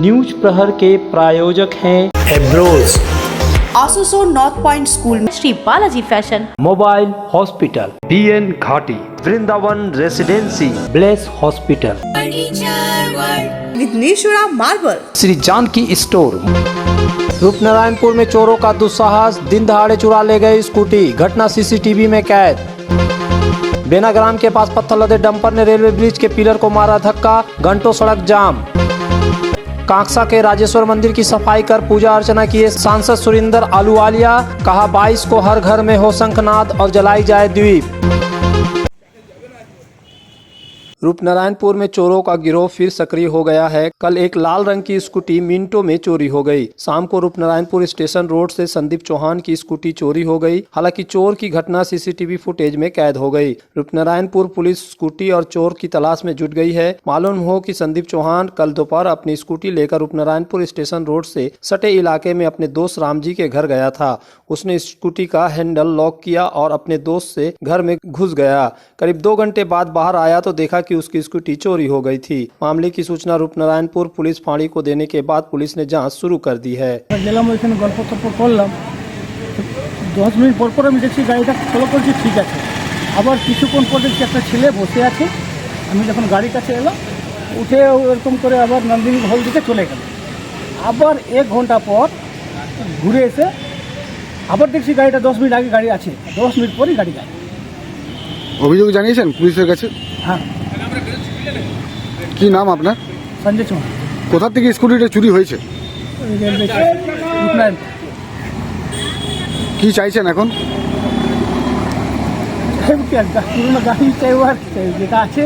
News प्रहर के प्रायोजक हैं एब्रोज, आसोसोल नॉर्थ पॉइंट स्कूल में Shri Balaji fashion, mobile hospital, BN घाटी, Vrindavan residency, bless hospital, Vighneshwara marble, Shri Janki store. Rupnarayanpur में चोरों का दुस्साहस, दिन दहाड़े चुरा ले गए स्कूटी, घटना CCTV में कैद। बेनाग्राम के पास पत्थर लदे डंपर ने रेलवे ब्रिज के पिलर को मारा धक्का, घंटों सड़क जाम। कांकसा के राजेश्वर मंदिर की सफाई कर पूजा अर्चना किए सांसद सुरिंदर आलूवालिया, कहा 22 को हर घर में हो शंखनाद और जलाई जाए दीप। रूपनारायणपुर में चोरों का गिरोह फिर सक्रिय हो गया है। कल एक लाल रंग की स्कूटी मिनटों में चोरी हो गई। शाम को रूपनारायणपुर स्टेशन रोड से संदीप चौहान की स्कूटी चोरी हो गई। हालांकि चोर की घटना CCTV फुटेज में कैद हो गई। रूपनारायणपुर पुलिस स्कूटी और चोर की तलाश में जुट गई है। मालूम हो कि संदीप चौहान कल दोपहर अपनी स्कूटी लेकर रूपनारायणपुर स्टेशन रोड से सटे इलाके में अपने दोस्त रामजी के घर गया था। उसने स्कूटी का हैंडल लॉक किया और अपने दोस्त से घर में घुस गया। करीब 2 घंटे बाद बाहर आया तो देखा कि उसकी स्कूटी चोरी हो गई थी। मामले की सूचना रूपनारायणपुर पुलिस फाঁড়ি को देने के बाद पुलिस ने जांच शुरू कर दी है। গেলাম ওইখানে গল্প তল্প করলাম, 10 মিনিট পর আমি দেখছি গাড়িটা ফলো করছি, ঠিক আছে। আবার কিছুক্ষণ পর দেখছি একটা ছেলে বসে আছে। আমি যখন গাড়ির কাছে এলাম, উঠে এরকম করে আবার নন্দিনী হল দিকে চলে গেল। আবার 1 ঘন্টা পর ঘুরে এসে আবার দেখছি গাড়িটা 10 মিনিট আগে গাড়ি আছে, 10 মিনিট পরই গাড়ি যায়। অভিযোগ জানিয়েছেন পুলিশের কাছে? হ্যাঁ। কি নাম আপনার? সঞ্জয় চৌহান। কোথা থেকে স্কুটিটা চুরি হয়েছে? রেলওয়ে রূপনারায়ণ। কি চাইছেন এখন? পুরোনো গাড়ি চাইবো আর যেটা আছে।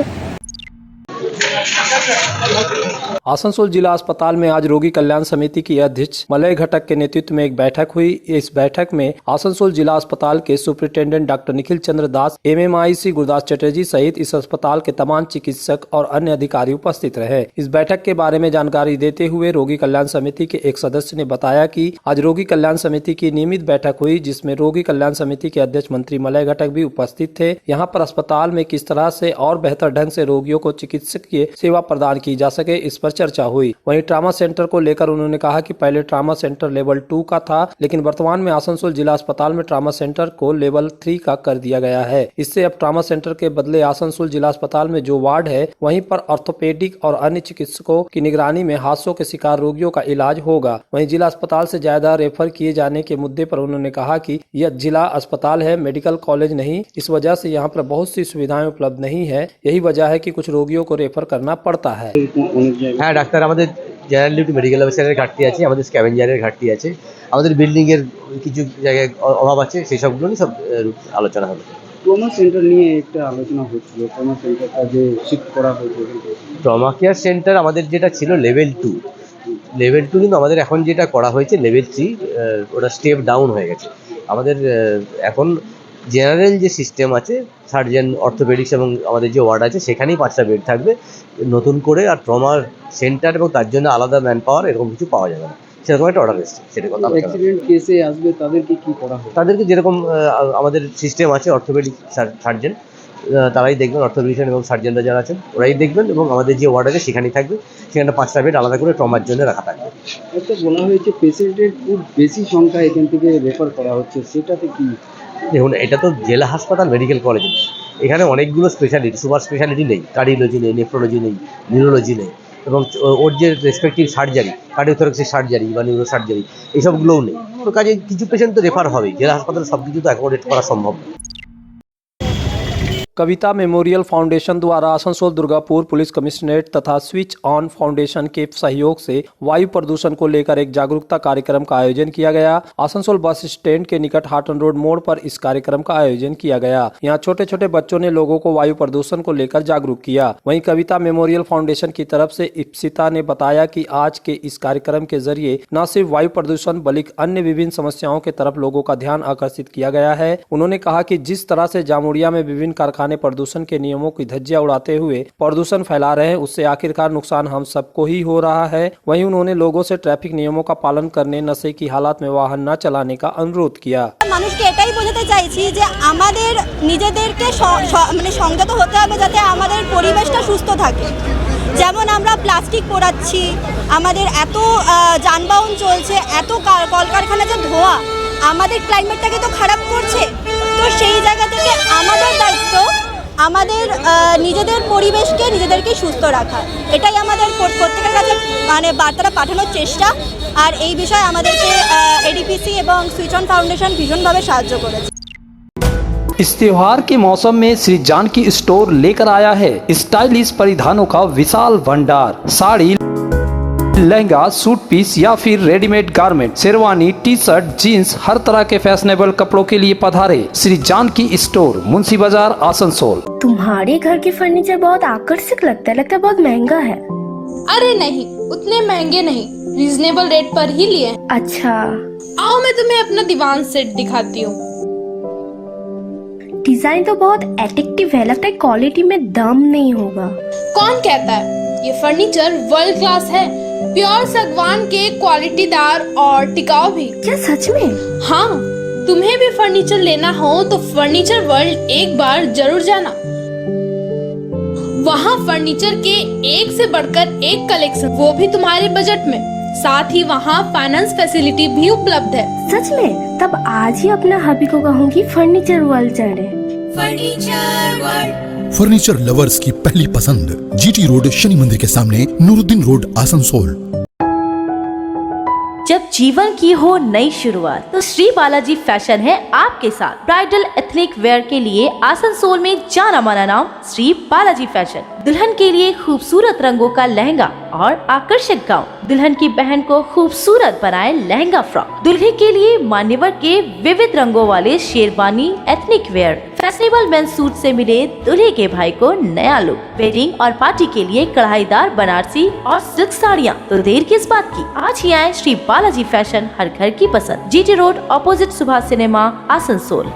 आसनसोल जिला अस्पताल में आज रोगी कल्याण समिति की अध्यक्ष मलय घटक के नेतृत्व में एक बैठक हुई। इस बैठक में आसनसोल जिला अस्पताल के सुपरिटेंडेंट डॉक्टर निखिल चंद्र दास, MMIC गुरदास चटर्जी सहित इस अस्पताल के तमाम चिकित्सक और अन्य अधिकारी उपस्थित रहे। इस बैठक के बारे में जानकारी देते हुए रोगी कल्याण समिति के एक सदस्य ने बताया कि आज रोगी कल्याण समिति की नियमित बैठक हुई, जिसमें रोगी कल्याण समिति के अध्यक्ष मंत्री मलय घटक भी उपस्थित थे। यहाँ पर अस्पताल में किस तरह से और बेहतर ढंग से रोगियों को चिकित्सकीय सेवा प्रदान की जा सके, इस पर चर्चा हुई। वहीं ट्रामा सेंटर को लेकर उन्होंने कहा कि पहले ट्रामा सेंटर लेवल 2 का था, लेकिन वर्तमान में आसनसोल जिला अस्पताल में ट्रामा सेंटर को लेवल 3 का कर दिया गया है। इससे अब ट्रामा सेंटर के बदले आसनसोल जिला अस्पताल में जो वार्ड है वहीं पर ऑर्थोपेडिक और अन्य चिकित्सकों की निगरानी में हादसों के शिकार रोगियों का इलाज होगा। वहीं जिला अस्पताल से ज्यादा रेफर किए जाने के मुद्दे पर उन्होंने कहा कि यह जिला अस्पताल है, मेडिकल कॉलेज नहीं। इस वजह से यहाँ पर बहुत सी सुविधाएं उपलब्ध नहीं है। यही वजह है कि कुछ रोगियों को रेफर करना पड़ता है। হ্যাঁ ডাক্তার, আমাদের জেনারেল ডিউটি মেডিকেল অফিসারের ঘাটতি আছে, আমাদের স্ক্যাভেঞ্জারের ঘাটতি আছে, আমাদের বিল্ডিংয়ের কিছু জায়গায় অভাব আছে, সেই সবগুলো নিয়ে সব আলোচনা হবে। ট্রমা সেন্টার নিয়ে একটা আলোচনা হচ্ছিল, ট্রমা সেন্টারটা যে শিফট করা হয়েছে। ট্রমা কেয়ার সেন্টার আমাদের যেটা ছিল লেভেল 2, কিন্তু আমাদের এখন যেটা করা হয়েছে লেভেল 3, ওটা স্টেপ ডাউন হয়ে গেছে। আমাদের এখন জেনারেল যে সিস্টেম আছে, সার্জন, অর্থোপেডিক্স এবং আমাদের যে ওয়ার্ড আছে সেখানেই 5টা বেড থাকবে নতুন করে। আর ট্রমার সেন্টার এবং তার জন্য আলাদা ম্যান পাওয়ার এরকম কিছু পাওয়া যাবে না, সেরকম একটা অর্ডার এসেছে। সেটা কথা অ্যাক্সিডেন্ট কেসে আসবে তাদেরকে কি করা হবে? তাদেরকে যেরকম আমাদের সিস্টেম আছে, অর্থোপেডিক সার্জন তারাই দেখবেন, অর্থোপেডিশিয়ান এবং সার্জনরা যারা আছেন ওরাই দেখবেন, এবং আমাদের যে ওয়ার্ড আছে সেখানেই থাকবে। সেখানে 5টা বেড আলাদা করে ট্রমার জন্য রাখা থাকবে। একটা বলা হয়েছে পেশেন্টের খুব বেশি সংখ্যা এখান থেকে রেফার করা হচ্ছে, সেটাতে কি? দেখুন, এটা তো জেলা হাসপাতাল, মেডিকেল কলেজ, এখানে অনেকগুলো স্পেশালিটি, সুপার স্পেশালিটি নেই, কার্ডিওলজি নেই, নেফ্রোলজি নেই, নিউরোলজি নেই, এবং ওর যে রেসপেক্টিভ সার্জারি, কার্ডিওথোরাক্সিক সার্জারি বা নিউরো সার্জারি এইসবগুলোও নেই। তো কাজে কিছু পেশেন্ট তো রেফার হবেই। জেলা হাসপাতালে সব কিছু তো অ্যাকোমোডেট করা সম্ভব না। कविता मेमोरियल फाउंडेशन द्वारा आसनसोल दुर्गापुर पुलिस कमिश्नरेट तथा स्विच ऑन फाउंडेशन के सहयोग से वायु प्रदूषण को लेकर एक जागरूकता कार्यक्रम का आयोजन किया गया। आसनसोल बस स्टैंड के निकट हाटन रोड मोड़ पर इस कार्यक्रम का आयोजन किया गया। यहाँ छोटे छोटे बच्चों ने लोगों को वायु प्रदूषण को लेकर जागरूक किया। वहीं कविता मेमोरियल फाउंडेशन की तरफ से इप्सिता ने बताया कि आज के इस कार्यक्रम के जरिए न सिर्फ वायु प्रदूषण बल्कि अन्य विभिन्न समस्याओं के तरफ लोगों का ध्यान आकर्षित किया गया है। उन्होंने कहा कि जिस तरह से जामुड़िया में विभिन्न कारखाने प्रदूषण के नियमों की धज्जियां उड़ाते हुए प्रदूषण फैला रहे हैं, उससे आखिरकार नुकसान हम सबको ही हो रहा है। वहीं उन्होंने लोगों से ट्रैफिक नियमों का पालन करने, नशे की हालत में वाहन न चलाने का अनुरोध किया। মানুষকে এটাই বোঝাতে চাইছি যে আমাদের নিজেদেরকে মানে সংযত হতে হবে যাতে আমাদের পরিবেশটা সুস্থ থাকে। যেমন আমরা প্লাস্টিক পোড়াচ্ছি, আমাদের এত যানবাহন চলছে, এত কলকারখানাতে ধোঁয়া আমাদের ক্লাইমেটটাকে তো খারাপ করছে। তো সেই জায়গা থেকে আমাদের দায়িত্ব আমাদের নিজেদের পরিবেশকে নিজেদেরকে সুস্থ রাখা, এটাই আমাদের প্রত্যেকের কাছে মানে বার্তাটা পাঠানোর চেষ্টা। আর এই বিষয়ে আমাদেরকে এডিপিসি এবং সুইচ অন ফাউন্ডেশন ভীষণভাবে সাহায্য করেছে। इस त्योहार के मौसम में श्री जानकी स्टोर लेकर आया है स्टाइलिश परिधानों का विशाल भंडार। साड़ी, लहंगा, सूट पीस या फिर readymade garment, sherwani, T shirt, jeans, हर तरह के फैशनेबल कपड़ों के लिए पधारे श्री जानकी स्टोर, मुंशी बाजार, आसनसोल। तुम्हारे घर के फर्नीचर बहुत आकर्षक लगता है बहुत महंगा है। अरे नहीं, उतने महंगे नहीं, रीजनेबल रेट पर ही लिए। अच्छा, आओ मैं तुम्हें अपना दीवान सेट दिखाती हूँ। डिजाइन तो बहुत एट्रैक्टिव है, लगता है क्वालिटी में दम नहीं होगा। कौन कहता है? ये फर्नीचर वर्ल्ड क्लास है, प्योर सागवान के, क्वालिटीदार और टिकाऊ भी। क्या सच में? हाँ, तुम्हें भी फर्नीचर लेना हो तो फर्नीचर वर्ल्ड एक बार जरूर जाना। वहाँ फर्नीचर के एक से बढ़कर एक कलेक्शन, वो भी तुम्हारे बजट में। साथ ही वहाँ फाइनेंस फैसिलिटी भी उपलब्ध है। सच में? तब आज ही अपना हबी को कहूँगी फर्नीचर वर्ल्ड चले। फर्नीचर लवर्स की पहली पसंद, जीटी रोड, शनि मंदिर के सामने, नूरुद्दीन रोड, आसनसोल। जब जीवन की हो नई शुरुआत तो श्री बालाजी फैशन है आपके साथ। ब्राइडल एथनिक वेयर के लिए आसनसोल में जाना माना नाम श्री बालाजी फैशन। दुल्हन के लिए खूबसूरत रंगों का लहंगा और आकर्षक गाउन, दुल्हन की बहन को खूबसूरत बनाए लहंगा फ्रॉक, दुल्हे के लिए मान्यवर के विविध रंगों वाले sherwani, ethnic wear, fashionable men's suit से मिले दूल्हे के भाई को नया लुक, वेडिंग और पार्टी के लिए कढ़ाईदार बनारसी और सिल्क साड़ियाँ। तो देर किस बात की, आज ही आए श्री बालाजी फैशन, हर घर की पसंद, GT road, opposite Subhash cinema, Asansol.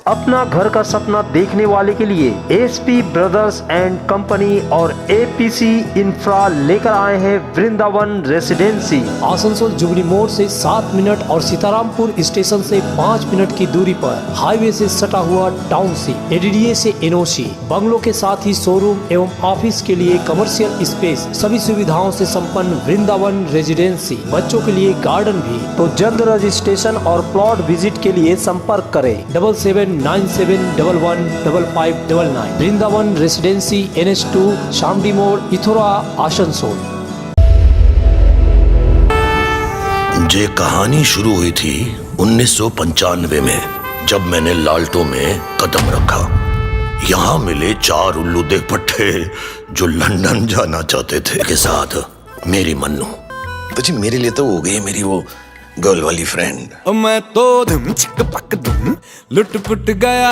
अपना घर का सपना देखने वाले के लिए एसपी ब्रदर्स एंड कंपनी और एपीसी इंफ्रा लेकर आए हैं वृंदावन रेसिडेंसी। आसनसोल जुबली मोड़ से 7 मिनट और सीतारामपुर स्टेशन से 5 मिनट की दूरी पर हाईवे से सटा हुआ टाउनशिप, एडीडीए से एनओसी, बंगलों के साथ ही शोरूम एवं ऑफिस के लिए कमर्शियल स्पेस, सभी सुविधाओं से संपन्न वृंदावन रेसिडेंसी, बच्चों के लिए गार्डन भी। तो जल्द रजिस्ट्रेशन और प्लॉट विजिट के लिए संपर्क करें 7797115599। वृंदावन रेसिडेंसी, NH2, शामडी मोड़, इथोरा, आसनसोल। ये कहानी शुरू हुई थी 1995 में, जब मैंने लाल्टो में कदम रखा। यहाँ मिले 4 उल्लू देख पट्टे जो लंदन जाना चाहते थे। के साथ मेरी मन्नू, तो जी मेरे लिए तो हो गई मेरी वो गर्ल वाली फ्रेंड। मैं तो धुम चिक पक धुम लुट पुट गया।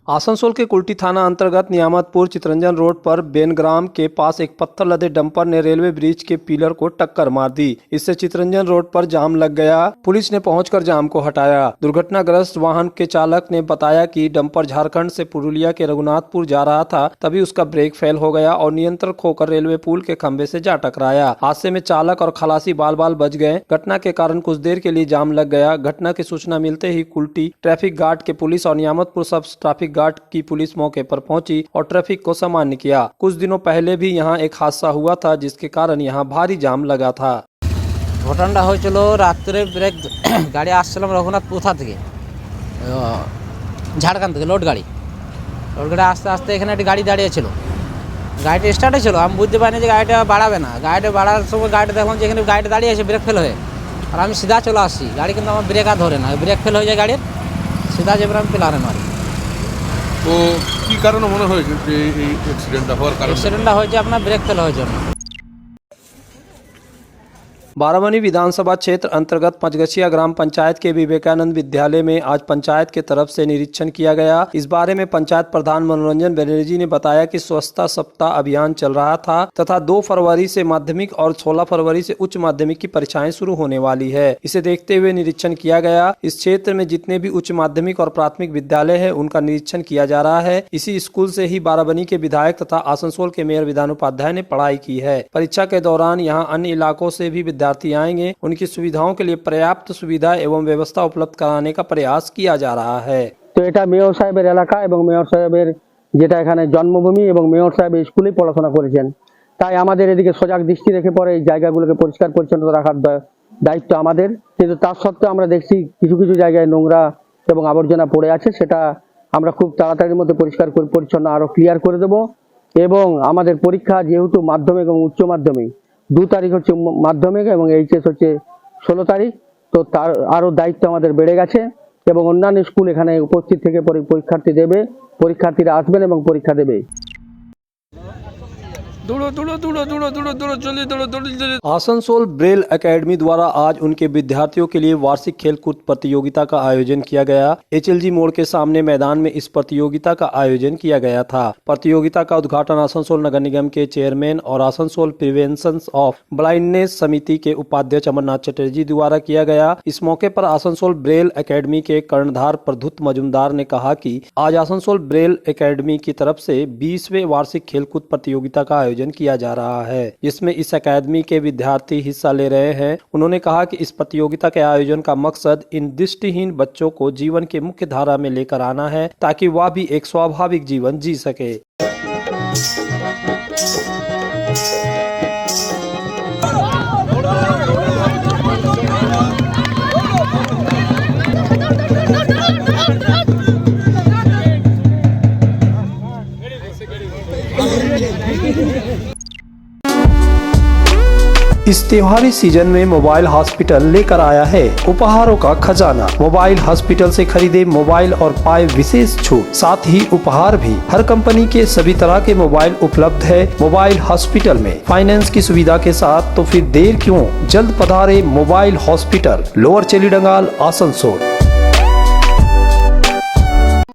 आसनसोल के कुल्टी थाना अंतर्गत नियामतपुर चितरंजन रोड पर बेनग्राम के पास एक पत्थर लदे डंपर ने रेलवे ब्रिज के पिलर को टक्कर मार दी। इससे चितरंजन रोड पर जाम लग गया। पुलिस ने पहुंचकर जाम को हटाया। दुर्घटनाग्रस्त वाहन के चालक ने बताया कि डंपर झारखंड से पुरुलिया के रघुनाथपुर जा रहा था, तभी उसका ब्रेक फेल हो गया और नियंत्रण खोकर रेलवे पुल के खंभे से जा टकराया। हादसे में चालक और खलासी बाल बाल बच गए। घटना के कारण कुछ देर के लिए जाम लग गया। घटना की सूचना मिलते ही कुल्टी ट्रैफिक गार्ड के पुलिस और नियामतपुर सब ट्रैफिक गार्ड की पुलिस मौके पर पहुंची और ट्रैफिक को सामान्य किया। कुछ दिनों पहले भी यहां एक हादसा हुआ था, जिसके कारण यहां भारी जाम लगा था। ঘটনাটা হয়েছিল রাত্রে ব্রেক গাড়ি আসছিলাম রঘুনাথপুর থেকে, ঝাড়খণ্ড থেকে লোড গাড়ি আস্তে আস্তে এখানে একটা গাড়ি দাঁড়িয়েছিল। গাড়িটা স্টার্ট হয়েছিল, আমি বুঝতে পারিনি যে গাড়িটা বাড়াবে না। গাড়িটা বাড়ার সময় গাড়িটা দেখলাম যে এখানে গাড়িটা দাঁড়িয়ে আছে ব্রেক ফেল হয়ে, আর আমি সিধা চলে আসছি। গাড়ি কিন্তু আমার ব্রেক আর ধরে না, ব্রেক ফেল হয়ে যায় গাড়ির, সিধা যে আমি পেলারে মারি। তো কি কারণে মনে হয়েছে যে এই অ্যাক্সিডেন্টটা হওয়ার কারণ? অ্যাক্সিডেন্টটা হয়েছে আপনার ব্রেক ফেল হওয়ার জন্য। बाराबनी विधानसभा क्षेत्र अंतर्गत पंचगछिया ग्राम पंचायत के विवेकानंद विद्यालय में आज पंचायत के तरफ से निरीक्षण किया गया। इस बारे में पंचायत प्रधान मनोरंजन बनर्जी ने बताया कि स्वच्छता सप्ताह अभियान चल रहा था तथा 2 फरवरी से माध्यमिक और 16 फरवरी से उच्च माध्यमिक की परीक्षाएं शुरू होने वाली है। इसे देखते हुए निरीक्षण किया गया। इस क्षेत्र में जितने भी उच्च माध्यमिक और प्राथमिक विद्यालय है उनका निरीक्षण किया जा रहा है। इसी स्कूल से ही बाराबनी के विधायक तथा आसनसोल के मेयर विधान उपाध्याय ने पढ़ाई की है। परीक्षा के दौरान यहाँ अन्य इलाकों से भी विद्यार्थी आएंगे। उनकी सुविधाओं के लिए पर्याप्त सुविधा एवं व्यवस्था उपलब्ध कराने का प्रयास किया जा रहा है। তো এটা মেয়র সাহেবের এলাকা এবং মেয়র সাহেবের যেটা এখানে জন্মভূমি এবং মেয়র সাহেব এই স্কুলেই পড়াশোনা করেছেন, তাই আমাদের এদিকে সজাগ দৃষ্টি রেখে পরে এই জায়গাগুলোকে পরিষ্কার পরিচ্ছন্ন রাখার দায়িত্ব আমাদের। কিন্তু তার সত্ত্বেও আমরা দেখছি কিছু কিছু জায়গায় নোংরা এবং আবর্জনা পড়ে আছে, সেটা আমরা খুব তাড়াতাড়ির মধ্যে পরিষ্কার পরিচ্ছন্ন আরো ক্লিয়ার করে দেব। এবং আমাদের পরীক্ষা যেহেতু মাধ্যমিক এবং উচ্চ মাধ্যমিক 2 তারিখ হচ্ছে মাধ্যমিক এবং এইচএস হচ্ছে 16 তারিখ, তো তার আরো দায়িত্ব আমাদের বেড়ে গেছে এবং অন্যান্য স্কুল এখানে উপস্থিত থেকে পরীক্ষার্থী দেবে, পরীক্ষার্থীরা আসবেন এবং পরীক্ষা দেবে। आसनसोल ब्रेल एकेडमी द्वारा आज उनके विद्यार्थियों के लिए वार्षिक खेलकूद प्रतियोगिता का आयोजन किया गया। एचएलजी मोड़ के सामने मैदान में इस प्रतियोगिता का आयोजन किया गया था। प्रतियोगिता का उद्घाटन आसनसोल नगर निगम के चेयरमैन और आसनसोल प्रिवेंशन ऑफ ब्लाइंडनेस समिति के उपाध्यक्ष अमरनाथ चटर्जी द्वारा किया गया। इस मौके पर आसनसोल ब्रेल एकेडमी के कर्णधार प्रधुत मजुमदार ने कहा कि आज आसनसोल ब्रेल एकेडमी की तरफ से 20वें वार्षिक खेलकूद प्रतियोगिता का आयोजन किया जा रहा है, जिसमें इस अकादमी के विद्यार्थी हिस्सा ले रहे हैं। उन्होंने कहा कि इस प्रतियोगिता के आयोजन का मकसद इन दृष्टिहीन बच्चों को जीवन के मुख्य धारा में लेकर आना है, ताकि वह भी एक स्वाभाविक जीवन जी सके। इस त्योहारी सीजन में मोबाइल हॉस्पिटल लेकर आया है उपहारों का खजाना। मोबाइल हॉस्पिटल से खरीदे मोबाइल और पाए विशेष छूट, साथ ही उपहार भी। हर कंपनी के सभी तरह के मोबाइल उपलब्ध है मोबाइल हॉस्पिटल में फाइनेंस की सुविधा के साथ। तो फिर देर क्यों, जल्द पधारे mobile hospital, lower Chelidangal, Asansol.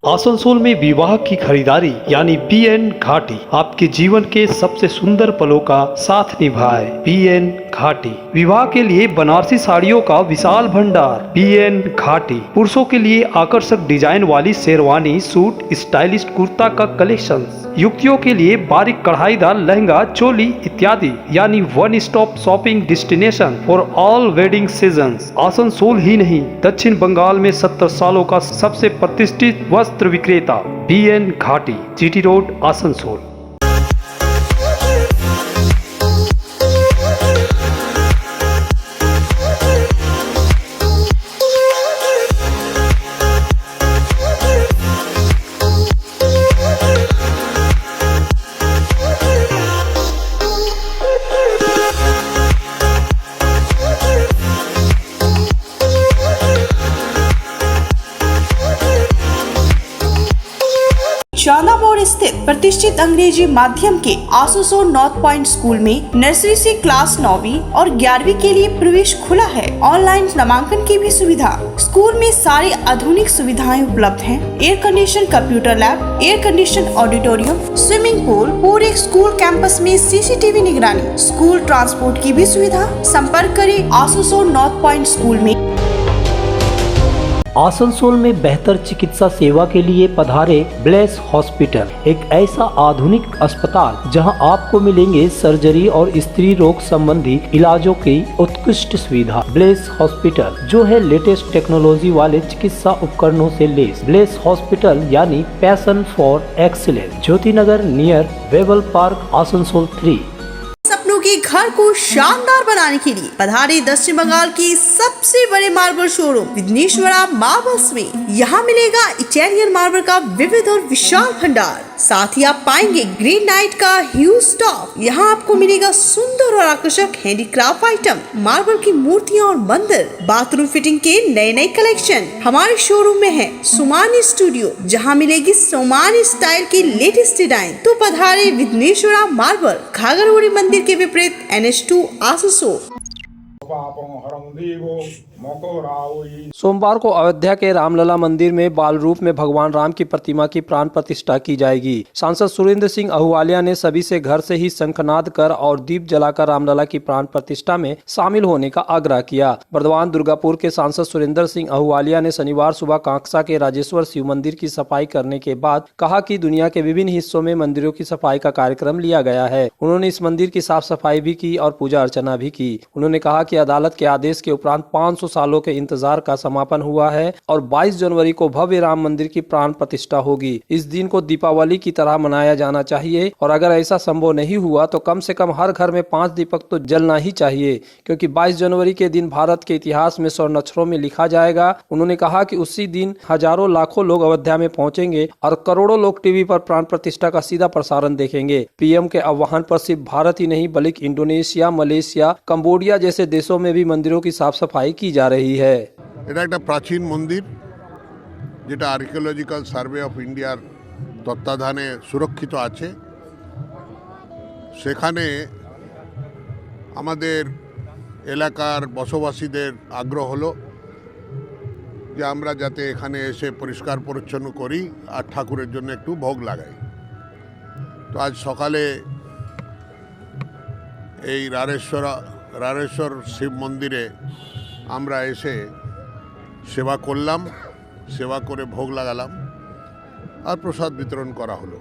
Asansol में विवाह की खरीदारी यानी BN घाटी आपके जीवन के सबसे सुंदर पलों का साथ निभाए। BN घाटी विवाह के लिए बनारसी साड़ियों का विशाल भंडार। BN घाटी पुरुषों के लिए आकर्षक डिजाइन वाली शेरवानी, सूट, स्टाइलिश कुर्ता का कलेक्शन, युवतियों के लिए बारीक कढ़ाईदार लहंगा, चोली इत्यादि, यानी one stop shopping destination for all wedding seasons. Asansol ही नहीं, दक्षिण बंगाल में 70 सालों का सबसे प्रतिष्ठित वस्त्र विक्रेता BN घाटी, GT रोड, आसनसोल। चांदा मोड़ स्थित प्रतिष्ठित अंग्रेजी माध्यम के आसनसोल नॉर्थ पॉइंट स्कूल में नर्सरी से क्लास 9वीं और 11वीं के लिए प्रवेश खुला है। ऑनलाइन नामांकन की भी सुविधा। स्कूल में सारी आधुनिक सुविधाएं उपलब्ध हैं। Air condition computer lab, air condition auditorium, swimming pool, पूरे स्कूल कैंपस में CCTV निगरानी, स्कूल ट्रांसपोर्ट की भी सुविधा। संपर्क करें आसनसोल नॉर्थ पॉइंट स्कूल में। आसनसोल में बेहतर चिकित्सा सेवा के लिए पधारे ब्लेस हॉस्पिटल, एक ऐसा आधुनिक अस्पताल जहां आपको मिलेंगे सर्जरी और स्त्री रोग संबंधी इलाजों की उत्कृष्ट सुविधा। ब्लेस हॉस्पिटल जो है लेटेस्ट टेक्नोलॉजी वाले चिकित्सा उपकरणों से लेस। ब्लेस हॉस्पिटल यानी passion for excellence, Jyoti Nagar near Webel park, Asansol 3। सपनों के घर को शानदार बनाने के लिए पधारे दक्षिण बंगाल की सबसे बड़े मार्बल शोरूम विघ्नेश्वरा मार्बल्स में। यहाँ मिलेगा इटालियन मार्बल का विविध और विशाल भंडार, साथ ही आप पाएंगे ग्रेनाइट का ह्यूज स्टॉक। यहाँ आपको मिलेगा सुंदर और आकर्षक हैंडीक्राफ्ट आइटम, मार्बल की मूर्तियाँ और मंदिर, बाथरूम फिटिंग के नए नए कलेक्शन। हमारे शोरूम में है सोमानी स्टूडियो, जहाँ मिलेगी सोमानी स्टाइल की लेटेस्ट डिजाइन। तो पधारे विघ्नेश्वरा मार्बल, घाघरगुड़ी मंदिर के विपरीत NH2 आसनसोल। सोमवार को अयोध्या के रामलला मंदिर में बाल रूप में भगवान राम की प्रतिमा की प्राण प्रतिष्ठा की जाएगी। सांसद सुरेंद्र सिंह अहूवालिया ने सभी से घर से ही शंखनाद कर और दीप जलाकर रामलला की प्राण प्रतिष्ठा में शामिल होने का आग्रह किया। बर्दवान दुर्गापुर के सांसद सुरेंद्र सिंह अहूवालिया ने शनिवार सुबह कांकसा के राजेश्वर शिव मंदिर की सफाई करने के बाद कहा कि दुनिया के विभिन्न हिस्सों में मंदिरों की सफाई का कार्यक्रम लिया गया है। उन्होंने इस मंदिर की साफ सफाई भी की और पूजा अर्चना भी की। उन्होंने कहा कि अदालत अदालत के आदेश के उपरांत 500 सालों के इंतजार का समापन हुआ है और 22 जनवरी को भव्य राम मंदिर की प्राण प्रतिष्ठा होगी। इस दिन को दीपावली की तरह मनाया जाना चाहिए और अगर ऐसा संभव नहीं हुआ तो कम से कम हर घर में 5 दीपक तो जलना ही चाहिए, क्योंकि 22 जनवरी के दिन भारत के इतिहास में स्वर्ण अक्षरों में लिखा जाएगा। उन्होंने कहा कि उसी दिन हजारों लाखों लोग अयोध्या में पहुंचेंगे और करोड़ों लोग टीवी पर प्राण प्रतिष्ठा का सीधा प्रसारण देखेंगे। पीएम के आह्वान पर सिर्फ भारत ही नहीं बल्कि इंडोनेशिया, मलेशिया, कंबोडिया जैसे देशों में भी मंदिरों की साफ सफाई की जा रही है। এটা একটা প্রাচীন মন্দির যেটা আর্কিওলজিক্যাল সার্ভে অফ ইন্ডিয়ার তত্ত্বাবধানে সুরক্ষিত আছে। সেখানে আমাদের এলাকার বসবাসীদের আগ্রহ হলো যে আমরা যাতে এখানে এসে পরিষ্কার পরিচ্ছন্ন করি আর ঠাকুরের জন্য একটু ভোগ লাগাই। তো আজ সকালে এই রারেশ্বর শিব মন্দিরে আমরা এসে সেবা করলাম, সেবা করে ভোগ লাগালাম আর প্রসাদ বিতরণ করা হলো।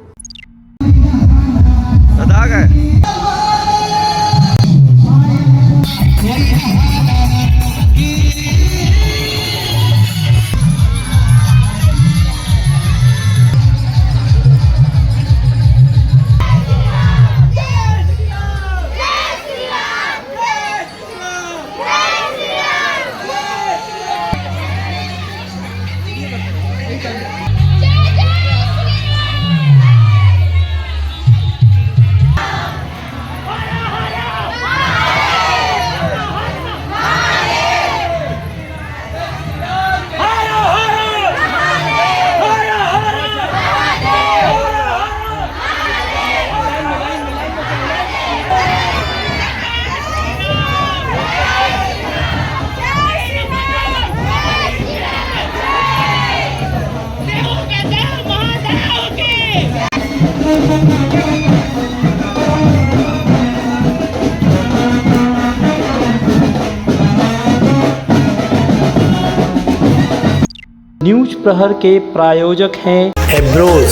न्यूज प्रहर के प्रायोजक हैं एब्रोज,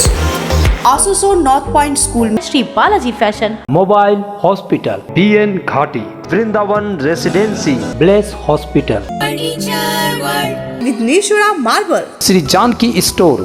आसोसोल नॉर्थ पॉइंट स्कूल में Shri Balaji fashion, mobile hospital, BN घाटी, Vrindavan residency, bless hospital, Vighneshwara marble, Shri Janki store,